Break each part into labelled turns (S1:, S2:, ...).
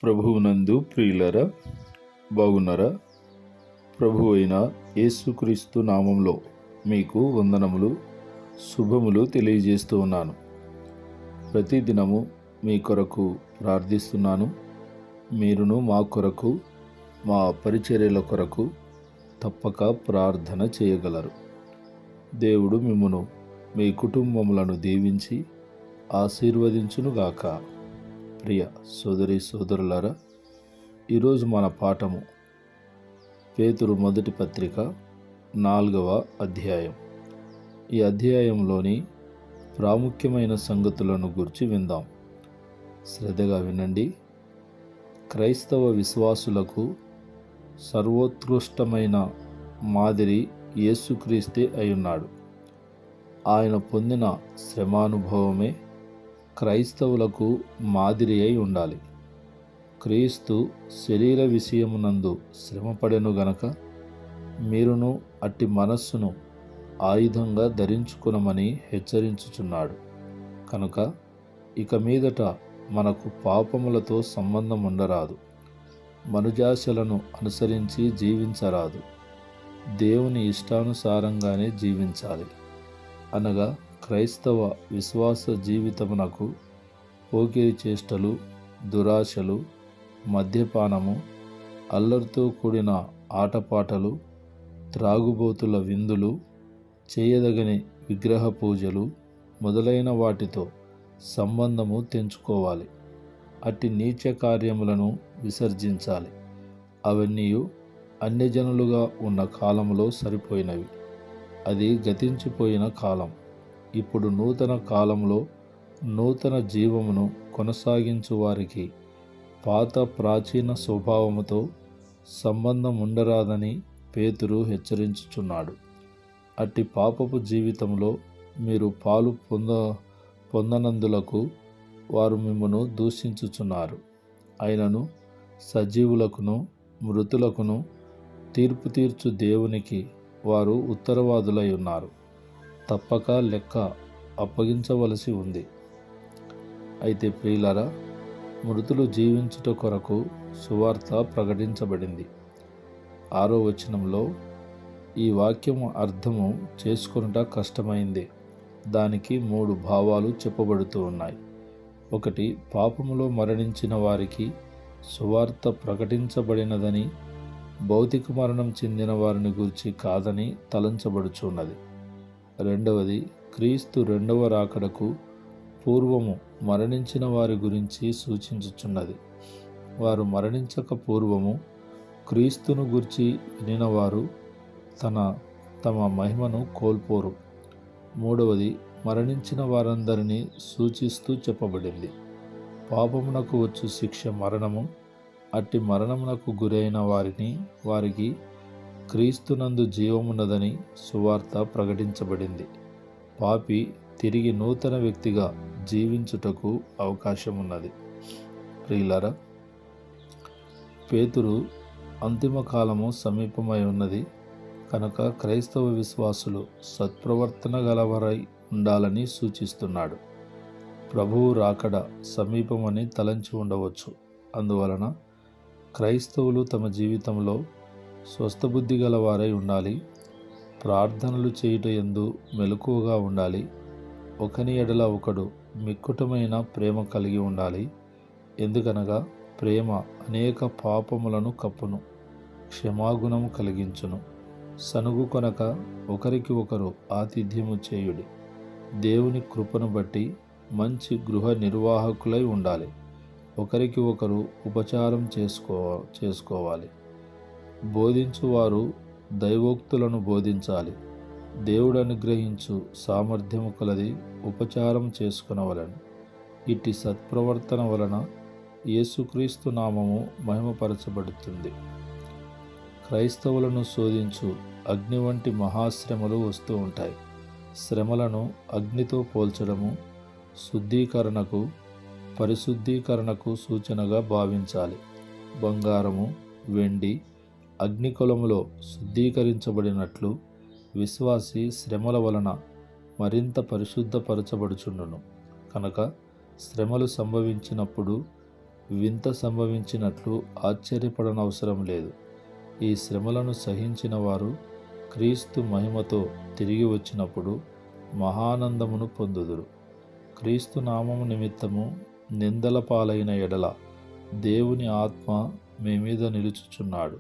S1: ప్రభువునందు ప్రియులరా, బాగున్నారా? ప్రభు అయిన యేసుక్రీస్తు నామంలో మీకు వందనములు, శుభములు తెలియజేస్తూ ఉన్నాను. ప్రతిదినము మీ కొరకు ప్రార్థిస్తున్నాను. మీరును మా కొరకు, మా పరిచర్యల కొరకు తప్పక ప్రార్థన చేయగలరు. దేవుడు మిమ్మును, మీ కుటుంబములను దీవించి ఆశీర్వదించునుగాక. ప్రియ సోదరి సోదరులారా, ఈరోజు మన పాఠము పేతురు మొదటి పత్రిక 4వ అధ్యాయం. ఈ అధ్యాయంలోని ప్రాముఖ్యమైన సంగతులను గురించి విందాం. శ్రద్ధగా వినండి. క్రైస్తవ విశ్వాసులకు సర్వోత్కృష్టమైన మాదిరి యేసుక్రీస్తే అయ్యున్నాడు. ఆయన పొందిన శ్రమానుభవమే క్రైస్తవులకు మాదిరి అయి ఉండాలి. క్రీస్తు శరీర విషయమునందు శ్రమపడెను గనక మీరును అట్టి మనస్సును ఆయుధంగా ధరించుకునమని హెచ్చరించుచున్నాడు. కనుక ఇక మీదట మనకు పాపములతో సంబంధం ఉండరాదు. మనుజాశలను అనుసరించి జీవించరాదు. దేవుని ఇష్టానుసారంగానే జీవించాలి. అనగా క్రైస్తవ విశ్వాస జీవితమునకు పోకిరి చేష్టలు, దురాశలు, మద్యపానము, అల్లరితో కూడిన ఆటపాటలు, త్రాగుబోతుల విందులు, చేయదగని విగ్రహ పూజలు మొదలైన వాటితో సంబంధము తెంచుకోవాలి. అట్టి నీచ కార్యములను విసర్జించాలి. అవన్నీ అన్యజనులుగా ఉన్న కాలంలో సరిపోయినవి. అది గతించిపోయిన కాలం. ఇప్పుడు నూతన కాలంలో నూతన జీవమును కొనసాగించు వారికి పాత ప్రాచీన స్వభావముతో సంబంధం ఉండరాదని పేతురు హెచ్చరించుచున్నాడు. అట్టి పాపపు జీవితంలో మీరు పాలు పొందనందులకు వారు మిమ్మును దూషించుచున్నారు. అయినను సజీవులకును మృతులకును తీర్పు తీర్చు దేవునికి వారు ఉత్తరవాదులై ఉన్నారు. తప్పక లెక్క అప్పగించవలసి ఉంది. అయితే ప్రియులారా, మృతులు జీవించుట కొరకు సువార్త ప్రకటించబడింది. 6వ వచనంలో ఈ వాక్యము అర్థము చేసుకొనుట కష్టమైంది. దానికి 3 భావాలు చెప్పబడుతూ ఉన్నాయి. 1, పాపములో మరణించిన వారికి సువార్త ప్రకటించబడినదని, భౌతిక మరణం చెందిన వారిని గురించి కాదని తలంచబడుచున్నది. 2, క్రీస్తు 2వ రాకడకు పూర్వము మరణించిన వారి గురించి సూచించుచున్నది. వారు మరణించక పూర్వము క్రీస్తును గురించి వినినవారు తమ మహిమను కోల్పోరు. 3, మరణించిన వారందరినీ సూచిస్తూ చెప్పబడింది. పాపమునకు వచ్చు శిక్ష మరణము. అట్టి మరణమునకు గురైన వారికి క్రీస్తునందు జీవమున్నదని సువార్త ప్రకటించబడింది. పాపి తిరిగి నూతన వ్యక్తిగా జీవించుటకు అవకాశమున్నది. ప్రియులారా, పేతురు అంతిమ కాలము సమీపమై ఉన్నది కనుక క్రైస్తవ విశ్వాసులు సత్ప్రవర్తన గలవారై ఉండాలని సూచిస్తున్నాడు. ప్రభువు రాకడ సమీపమని తలంచి ఉండవచ్చు. అందువలన క్రైస్తవులు తమ జీవితంలో స్వస్థబుద్ధి గలవారై ఉండాలి. ప్రార్థనలు చేయుట యందు మెలకువగా ఉండాలి. ఒకని ఎడల ఒకడు మిక్కుటమైన ప్రేమ కలిగి ఉండాలి. ఎందుకనగా ప్రేమ అనేక పాపములను కప్పును, క్షమాగుణము కలిగించును. సనుగు కొనక ఒకరికి ఒకరు ఆతిథ్యము చేయుడి. దేవుని కృపను బట్టి మంచి గృహ నిర్వాహకులై ఉండాలి. ఒకరికి ఒకరు ఉపచారం చేసుకోవాలి. బోధించువారు దైవోక్తులను బోధించాలి. దేవుడు అనుగ్రహించు సామర్థ్యము కలది ఉపచారం చేసుకునవలెను. ఇట్టి సత్ప్రవర్తన వలన యేసుక్రీస్తు నామము మహిమపరచబడుతుంది. క్రైస్తవులను శోధించు అగ్ని వంటి మహాశ్రమలు వస్తూ ఉంటాయి. శ్రమలను అగ్నితో పోల్చడము శుద్ధీకరణకు, పరిశుద్ధీకరణకు సూచనగా భావించాలి. బంగారము, వెండి అగ్నికులములో శుద్ధీకరించబడినట్లు విశ్వాసి శ్రమల వలన మరింత పరిశుద్ధపరచబడుచుండును. కనుక శ్రమలు సంభవించినప్పుడు వింత సంభవించినట్లు ఆశ్చర్యపడనవసరం లేదు. ఈ శ్రమలను సహించిన వారు క్రీస్తు మహిమతో తిరిగి వచ్చినప్పుడు మహానందమును పొందుదురు. క్రీస్తు నామము నిమిత్తము నిందల పాలైన ఎడల దేవుని ఆత్మ మీ మీద నిలుచుచున్నాడు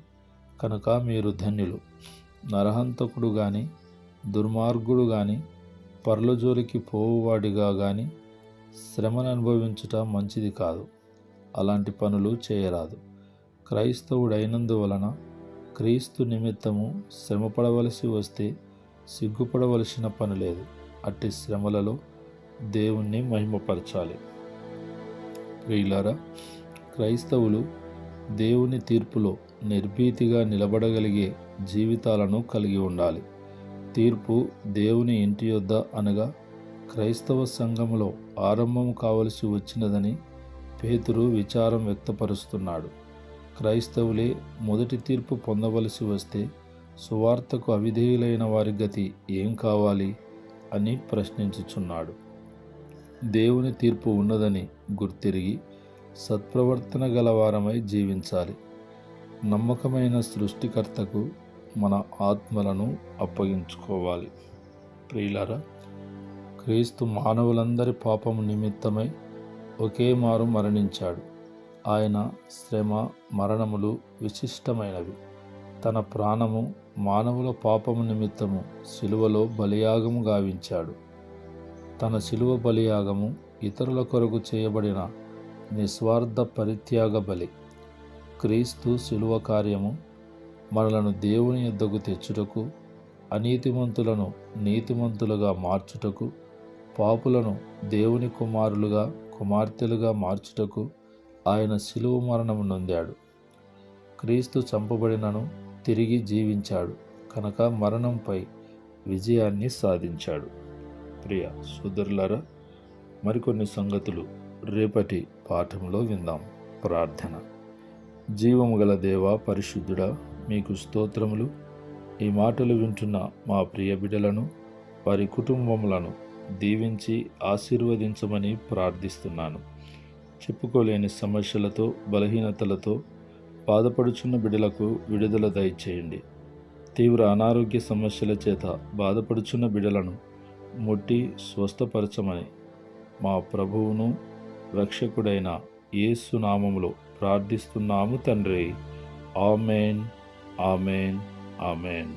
S1: కనుక మీరు ధన్యులు. నరహంతకుడు గాని, దుర్మార్గుడు గాని, పర్లజోలికి పోవువాడిగా గాని శ్రమను అనుభవించుట మంచిది కాదు. అలాంటి పనులు చేయరాదు. క్రైస్తవుడైనందువలన క్రీస్తు నిమిత్తము శ్రమపడవలసి వస్తే సిగ్గుపడవలసిన పని లేదు. అట్టి శ్రమలలో దేవుణ్ణి మహిమపరచాలి. ప్రియులారా, క్రైస్తవులు దేవుని తీర్పులో నిర్భీతిగా నిలబడగలిగే జీవితాలను కలిగి ఉండాలి. తీర్పు దేవుని ఇంటి యొద్ద అనగా క్రైస్తవ సంఘములో ఆరంభం కావలసి వచ్చినదని పేతురు విచారం వ్యక్తపరుస్తున్నాడు. క్రైస్తవులే మొదటి తీర్పు పొందవలసి వస్తే సువార్తకు అవిధేయులైన వారి గతి ఏం కావాలి అని ప్రశ్నించుచున్నాడు. దేవుని తీర్పు ఉన్నదని గుర్తిరిగి సత్ప్రవర్తన గలవారమై జీవించాలి. నమ్మకమైన సృష్టికర్తకు మన ఆత్మలను అప్పగించుకోవాలి. ప్రియులారా, క్రీస్తు మానవులందరి పాపము నిమిత్తమై ఒకే మారు మరణించాడు. ఆయన శ్రమ, మరణములు విశిష్టమైనవి. తన ప్రాణము మానవుల పాపము నిమిత్తము శిలువలో బలియాగము గావించాడు. తన శిలువ బలియాగము ఇతరుల కొరకు చేయబడిన నిస్వార్థ పరిత్యాగ బలి. క్రీస్తు శిలువ కార్యము మనలను దేవుని యొద్దకు తెచ్చుటకు, అనీతిమంతులను నీతిమంతులుగా మార్చుటకు, పాపులను దేవుని కుమారులుగా కుమార్తెలుగా మార్చుటకు ఆయన శిలువ మరణము నొందాడు. క్రీస్తు చంపబడినను తిరిగి జీవించాడు కనుక మరణంపై విజయాన్ని సాధించాడు. ప్రియ సోదరులారా, మరికొన్ని సంగతులు రేపటి పాఠంలో విందాం. ప్రార్థన. జీవము గల దేవా, పరిశుద్ధుడా, మీకు స్తోత్రములు. ఈ మాటలు వింటున్న మా ప్రియ బిడ్డలను, వారి కుటుంబములను దీవించి ఆశీర్వదించమని ప్రార్థిస్తున్నాను. చెప్పుకోలేని సమస్యలతో, బలహీనతలతో బాధపడుచున్న బిడ్డలకు విడుదల దయచేయండి. తీవ్ర అనారోగ్య సమస్యల చేత బాధపడుచున్న బిడ్డలను ముట్టి స్వస్థపరచమని మా ప్రభువును రక్షకుడైన యేసు నామములో ప్రార్థిస్తున్నాము తండ్రి. ఆమేన్, ఆమేన్, ఆమేన్.